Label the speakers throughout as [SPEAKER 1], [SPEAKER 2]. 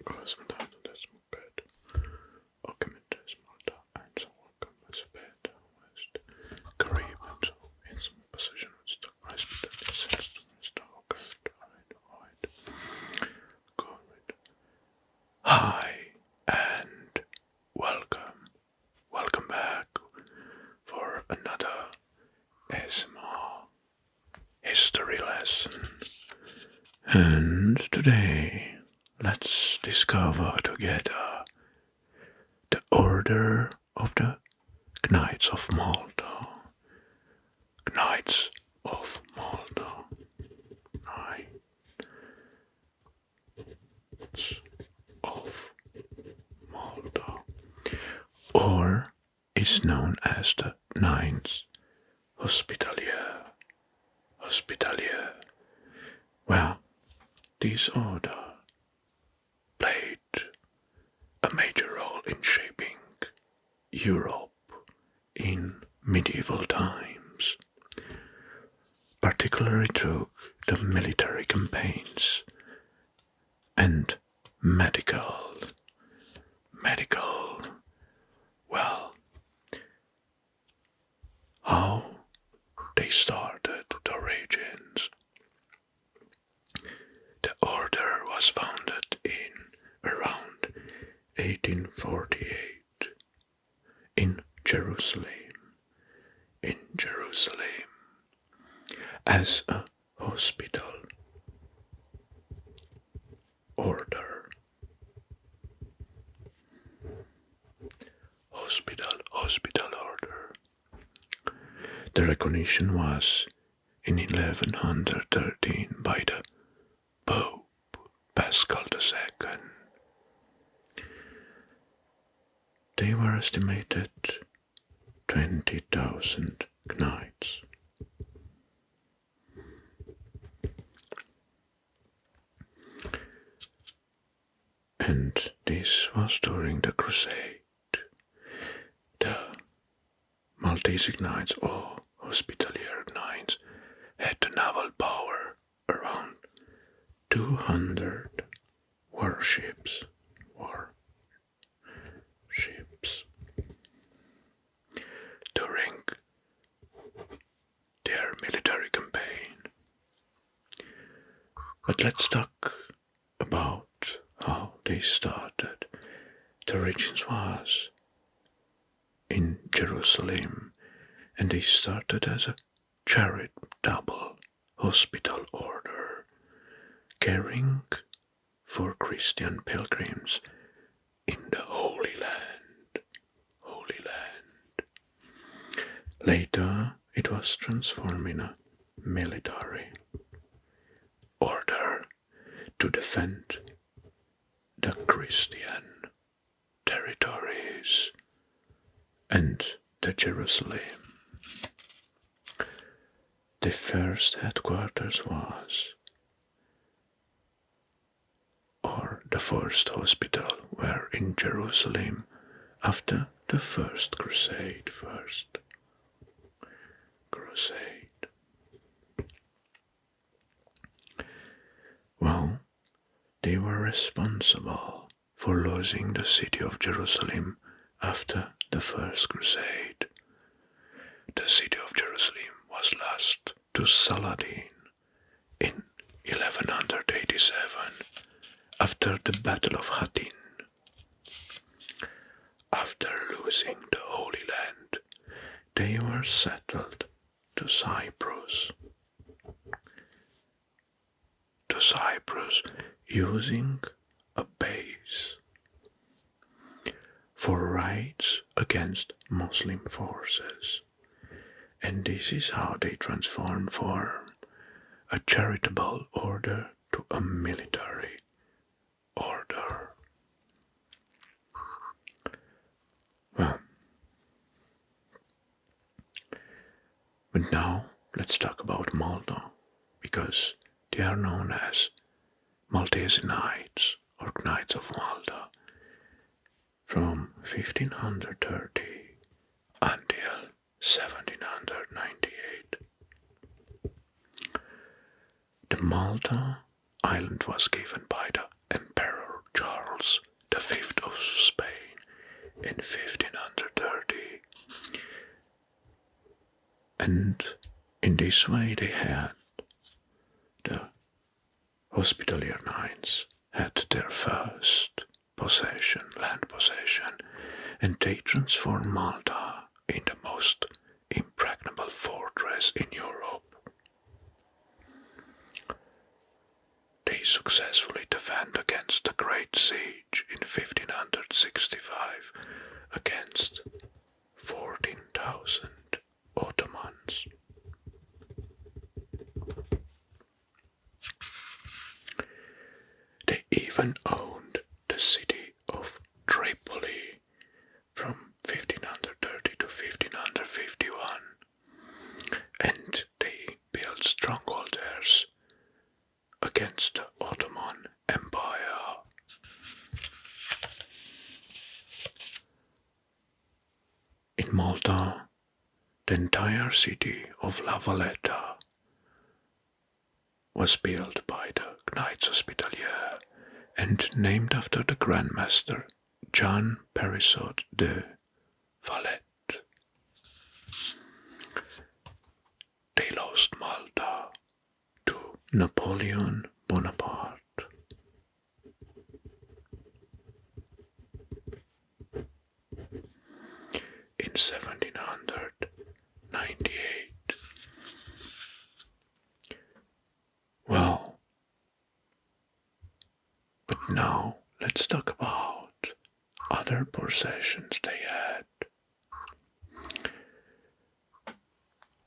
[SPEAKER 1] Kosmonautas mukaan Okementäis Malta and so welcome Valletta West Caribbean so in some position with stock price but that sense to stock alright. Good. Hi and welcome back for another ASMR history lesson. And today, let's discover together the Order of the Knights of Malta. Knights of Malta. Knights of Malta. Or is known as the Knights Hospitalier. Well, this order played a major role in shaping Europe in medieval times, particularly through the military campaigns and medical, well, how they started the origins. The order was founded in around 1848 in Jerusalem, as a hospital order. Hospital order. The recognition was in 1113 by the Pope Pascal II. They were estimated 20,000 knights. And this was during the Crusade. The Maltese Knights or Hospitalier Knights had the naval power around 200 warships. During their military campaign. But let's talk about how they started. The origins was in Jerusalem, and they started as a charitable hospital order, caring for Christian pilgrims in the Holy Land. Later, it was transformed in a military order to defend the Christian territories and the Jerusalem. The first headquarters was, or the first hospital were in Jerusalem after the First Crusade. Well, they were responsible for losing the city of Jerusalem after the First Crusade. The city of Jerusalem was lost to Saladin in 1187 after the Battle of Hattin. After losing the Holy Land, they were settled to Cyprus. Using a base for raids against Muslim forces. And this is how they transformed from a charitable order to a military order. Well, but now let's talk about Malta, because they are known as Maltese Knights or Knights of Malta from 1530 until 1798. The Malta island was given by the Emperor Charles this way they had the Hospitalier Knights had their first land possession, and they transformed Malta in the most impregnable fortress in Europe. They successfully defended against the Great Siege in 1565 against 14,000 Ottomans. They even owned the city of Tripoli from 1530 to 1551, and they built stronghold there against the Ottoman Empire. In Malta, the entire city of Valletta was built by the Knights Hospitalier and named after the Grand Master John Perisot de Valetta. They lost Malta to Napoleon Bonaparte. In 1798. Well, but now let's talk about other possessions they had.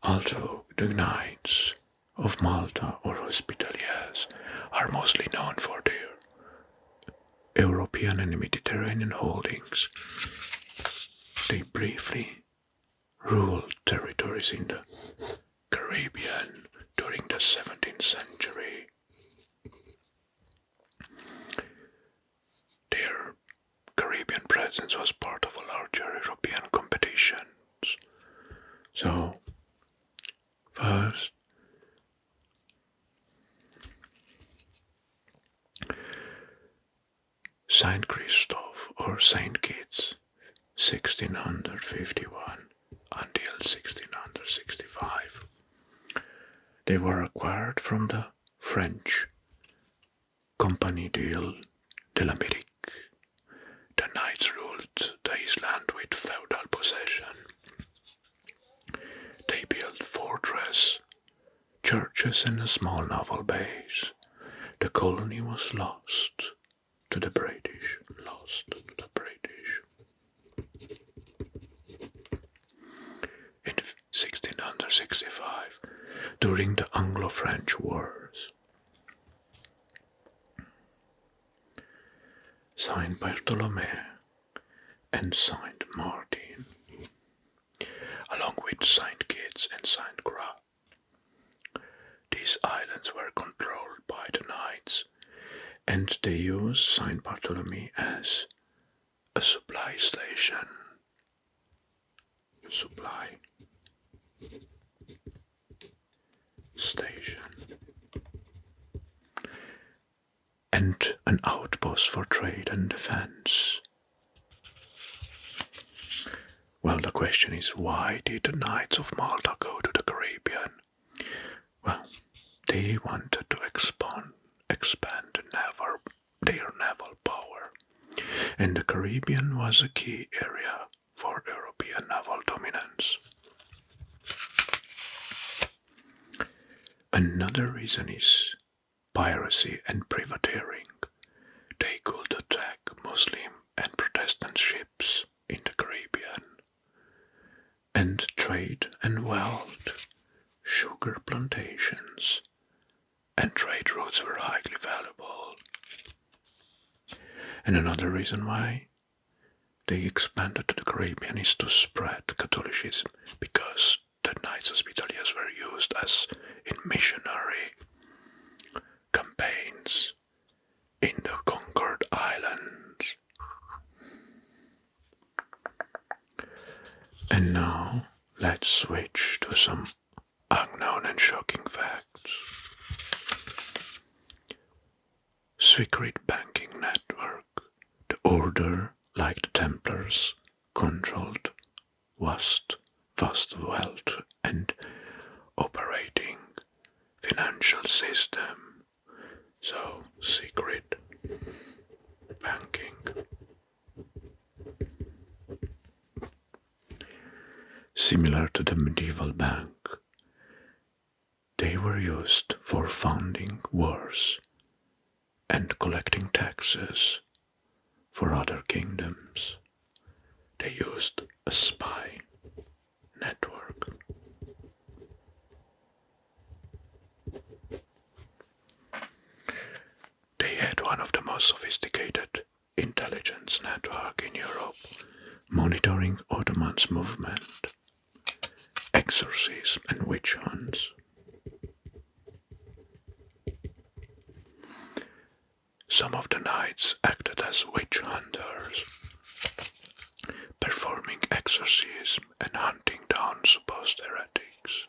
[SPEAKER 1] Although the Knights of Malta or Hospitaliers are mostly known for their European and Mediterranean holdings, they briefly ruled territories in the Caribbean during the 17th century. Their Caribbean presence was part of a larger European competitions. So, first, Saint Christophe or Saint Kitts, 1651 until 1665. They were acquired from the French Compagnie de l'Amérique. The knights ruled the island with feudal possession. They built fortresses, churches and a small naval base. The colony was lost to the British. In 1665, during the Anglo-French Wars, Saint Bartholomew and Saint Martin, along with Saint Kitts and Saint Croix. These islands were controlled by the knights, and they used Saint Bartholomew as a supply station. And an outpost for trade and defense. Well, the question is, why did the Knights of Malta go to the Caribbean? Well, they wanted to expand their naval power, and the Caribbean was a key area for European naval dominance. Another reason is piracy and privateering. They could attack Muslim and Protestant ships in the Caribbean, and trade and wealth, sugar plantations, and trade routes were highly valuable. And another reason why they expanded to the Caribbean is to spread Catholicism, because the Knights Hospitaliers were used as in missionary campaigns in the conquered islands. And now let's switch to some unknown and shocking facts. Secret banking network. The order, like the Templars, controlled vast wealth and operated financial system, so secret banking. Similar to the medieval bank, they were used for funding wars and collecting taxes for other kingdoms. They used a spy network. They had one of the most sophisticated intelligence network in Europe, monitoring Ottoman's movement, exorcism and witch hunts. Some of the knights acted as witch hunters, performing exorcism and hunting down supposed heretics.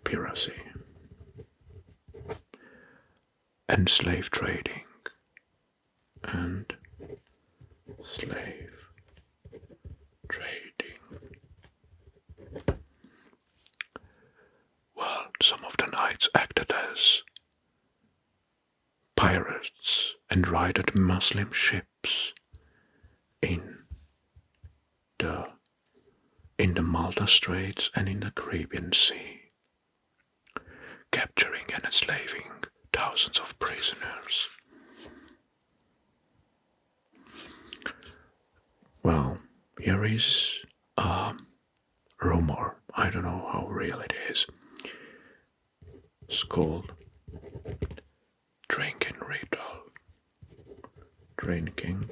[SPEAKER 1] Piracy, and slave trading, and slave trading. Well, some of the knights acted as pirates and raided Muslim ships in the Malta Straits and in the Caribbean Sea, capturing and enslaving thousands of prisoners. Well, here is a rumor. I don't know how real it is. It's called drinking ritual. Drinking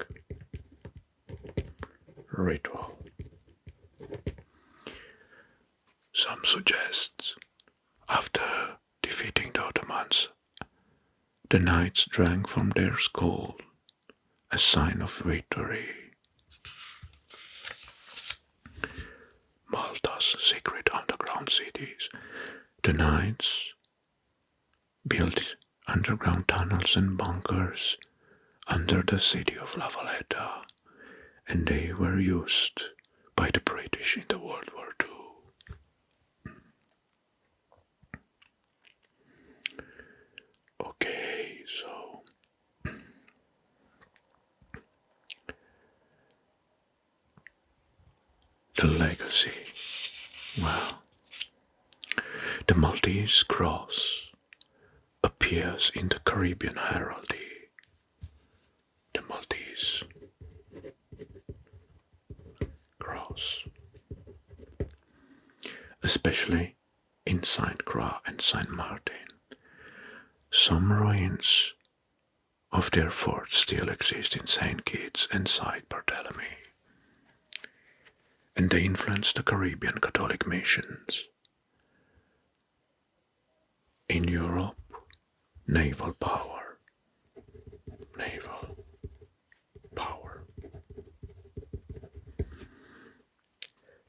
[SPEAKER 1] ritual. Some suggest after defeating the Ottomans, the knights drank from their skull, a sign of victory. Malta's secret underground cities. The knights built underground tunnels and bunkers under the city of Valletta, and they were used by the British in the World War II. Okay, so the legacy. Well, the Maltese cross appears in the Caribbean heraldry. The Maltese cross, especially in Saint Croix and Saint Martin. Some ruins of their forts still exist in Saint Kitts and Saint Barthélemy, and they influenced the Caribbean Catholic missions. In Europe, naval power.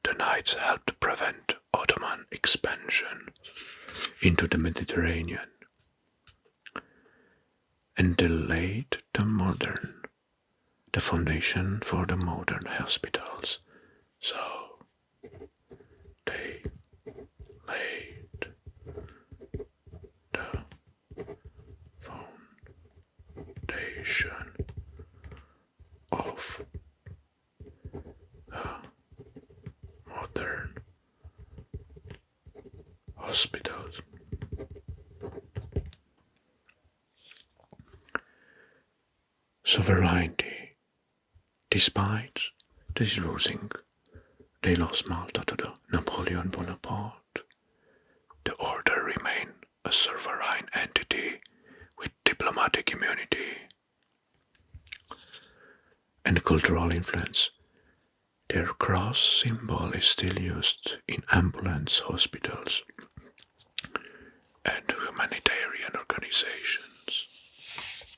[SPEAKER 1] The Knights helped prevent Ottoman expansion into the Mediterranean and they laid the foundation for the modern hospitals. So they laid the foundation of the modern hospitals. Sovereignty. Despite this losing, they lost Malta to the Napoleon Bonaparte. The order remained a sovereign entity with diplomatic immunity and cultural influence. Their cross symbol is still used in ambulance hospitals and humanitarian organizations.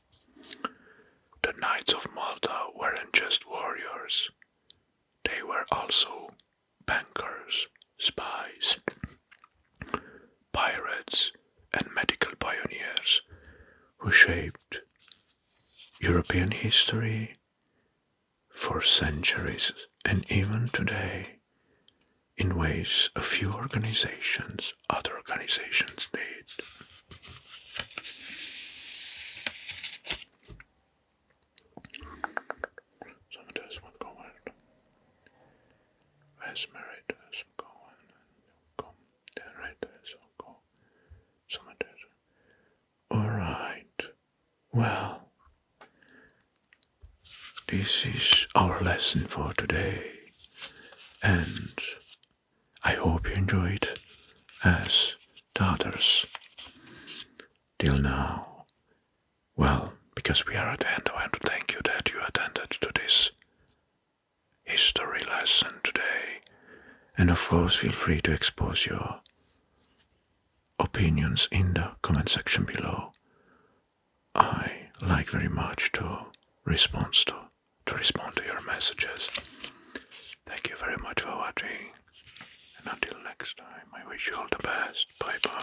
[SPEAKER 1] The Knights of Malta weren't just warriors, they were also bankers, spies, pirates, and medical pioneers who shaped European history for centuries, and even today in ways a few organizations, other organizations need. Some of this one going. Where's married? Some going. Come. Then right there. So go. Some of this. Alright. Well, this is our lesson for today. And I hope you enjoyed as the others till now. Well, because we are at the end, I want to thank you that you attended to this history lesson today. And of course, feel free to expose your opinions in the comment section below. I like very much to respond to your messages. Thank you very much for watching. And until next time, I wish you all the best. Bye bye.